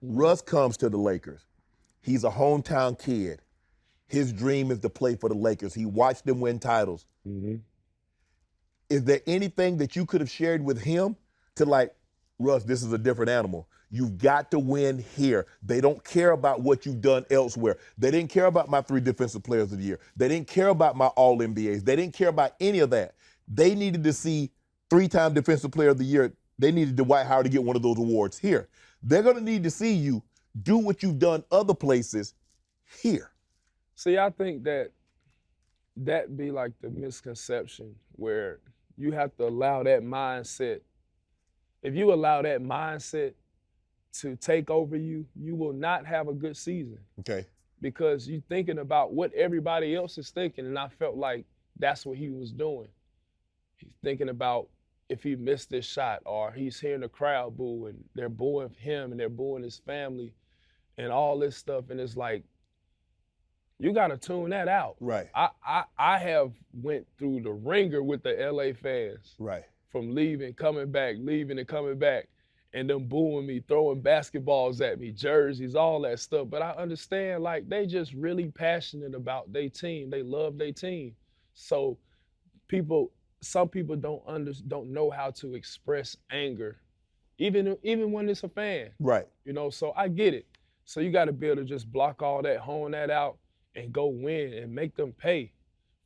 Russ comes to the Lakers. He's a hometown kid. His dream is to play for the Lakers. He watched them win titles. Is there anything that you could have shared with him to like, Russ, this is a different animal. You've got to win here. They don't care about what you've done elsewhere. They didn't care about my 3 defensive players of the year. They didn't care about my all-NBAs. They didn't care about any of that. They needed to see 3-time defensive player of the year. They needed Dwight Howard to get one of those awards here. They're going to need to see you do what you've done other places here. See, I think that be like the misconception where you have to allow that mindset. If you allow that mindset to take over you, you will not have a good season. Okay. Because you're thinking about what everybody else is thinking, and I felt like that's what he was doing. He's thinking about if he missed this shot, or he's hearing the crowd boo, and they're booing him, and they're booing his family, and all this stuff, and it's like, you got to tune that out. Right. I have went through the ringer with the LA fans. Right. From leaving, coming back, leaving and coming back, and them booing me, throwing basketballs at me, jerseys, all that stuff. But I understand, like, they just really passionate about their team. They love their team. So some people don't know how to express anger, even when it's a fan. Right. You know, so I get it. So you got to be able to just block all that, hone that out, and go win and make them pay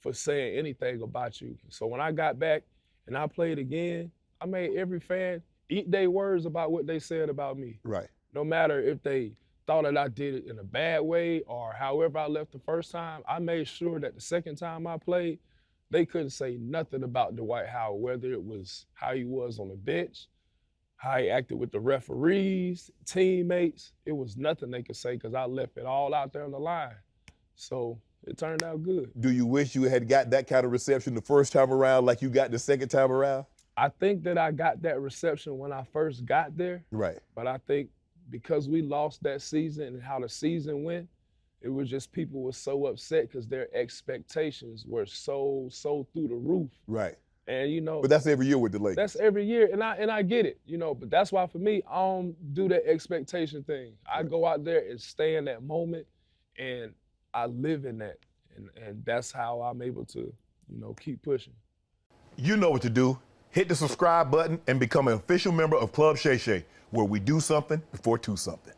for saying anything about you. So when I got back and I played again, I made every fan eat their words about what they said about me. Right. No matter if they thought that I did it in a bad way or however I left the first time, I made sure that the second time I played, they couldn't say nothing about Dwight Howard, whether it was how he was on the bench, how he acted with the referees, teammates. It was nothing they could say because I left it all out there on the line. So it turned out good. Do you wish you had got that kind of reception the first time around like you got the second time around? I think that I got that reception when I first got there. Right. But I think because we lost that season and how the season went, it was just people were so upset because their expectations were so through the roof. Right. And you know. But that's every year with the Lakers. That's every year, and I get it, you know. But that's why for me, I don't do that expectation thing. I go out there and stay in that moment, and I live in that, and that's how I'm able to, you know, keep pushing. You know what to do. Hit the subscribe button and become an official member of Club Shay Shay, where we do something before 2 something.